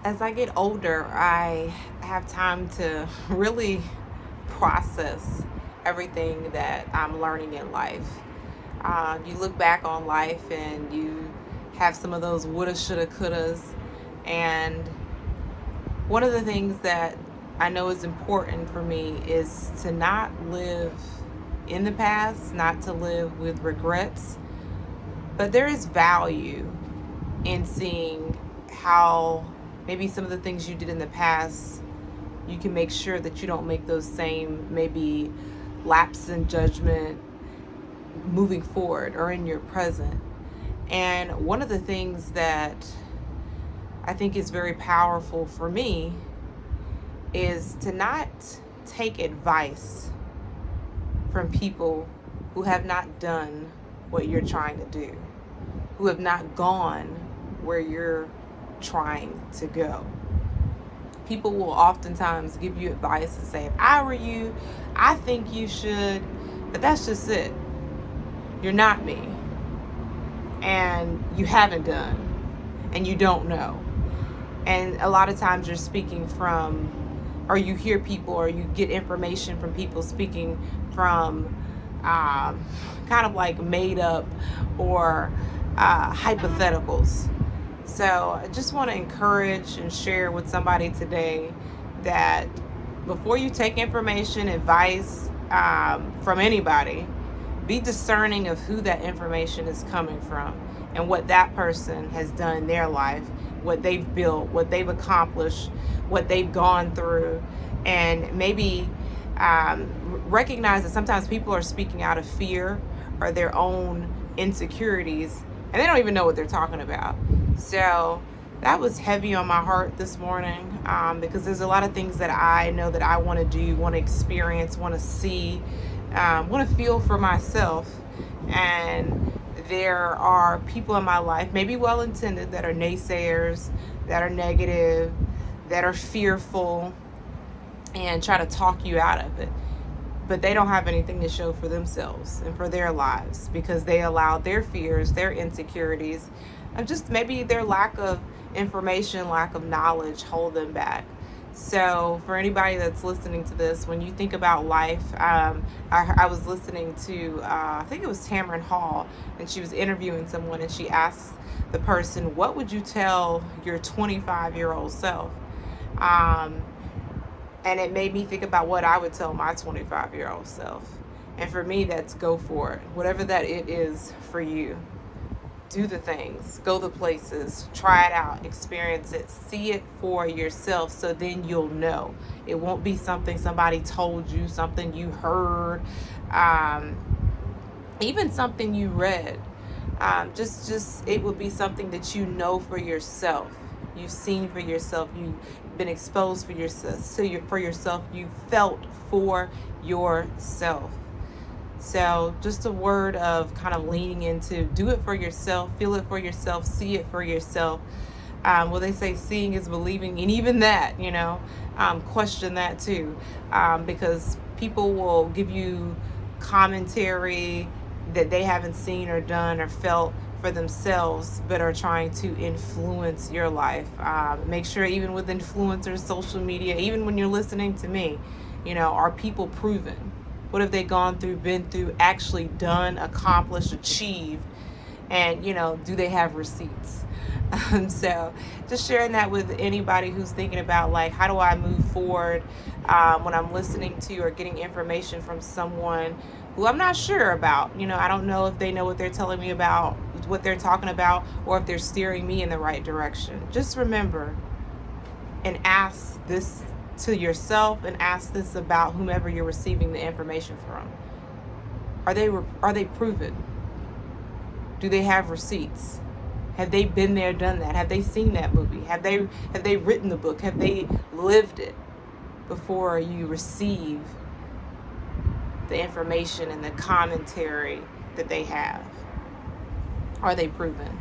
As I get older, I have time to really process everything that I'm learning in life. You look back on life and you have some of those woulda, shoulda, couldas. And one of the things that I know is important for me is to not live in the past, not to live with regrets. But there is value in seeing how maybe some of the things you did in the past, you can make sure that you don't make those same maybe lapses in judgment moving forward or in your present. And one of the things that I think is very powerful for me is to not take advice from people who have not done what you're trying to do, who have not gone where you're trying to go. People will oftentimes give you advice and say, if I were you, I think you should, but that's just it. You're not me. And you haven't done, and you don't know. And a lot of times you're speaking from, or you hear people, or you get information from people speaking from kind of like made up or hypotheticals. So I just want to encourage and share with somebody today that before you take information, advice from anybody, be discerning of who that information is coming from and what that person has done in their life, what they've built, what they've accomplished, what they've gone through, and maybe recognize that sometimes people are speaking out of fear or their own insecurities, and they don't even know what they're talking about. So that was heavy on my heart this morning because there's a lot of things that I know that I want to do, want to experience, want to see, want to feel for myself. And there are people in my life, maybe well-intended, that are naysayers, that are negative, that are fearful, and try to talk you out of it. But they don't have anything to show for themselves and for their lives because they allowed their fears, their insecurities, and just maybe their lack of information, lack of knowledge hold them back. So for anybody that's listening to this, when you think about life, I was listening to, I think it was Tamron Hall, and she was interviewing someone, and she asked the person, what would you tell your 25-year-old self? And it made me think about what I would tell my 25-year-old self. And for me, that's go for it. Whatever that it is for you. Do the things, go the places, try it out, experience it, see it for yourself, so then you'll know. It won't be something somebody told you, something you heard, even something you read. Just it will be something that you know for yourself. You've seen for yourself. You've been exposed for yourself. For yourself, you felt for yourself. So just a word of kind of leaning into do it for yourself, feel it for yourself, see it for yourself. Well, they say seeing is believing, and even that, question that too, because people will give you commentary that they haven't seen or done or felt for themselves, but are trying to influence your life. Make sure even with influencers, social media, even when you're listening to me, are people proven? What have they gone through, been through, actually done, accomplished, achieved? And, do they have receipts? So just sharing that with anybody who's thinking about, like, how do I move forward when I'm listening to or getting information from someone who I'm not sure about. I don't know if they know what they're telling me about, what they're talking about, or if they're steering me in the right direction. Just remember and ask this to yourself, and ask this about whomever you're receiving the information from. Are they proven? Do they have receipts? Have they been there, done that? Have they seen that movie? Have they written the book? Have they lived it before you receive the information and the commentary that they have? Are they proven?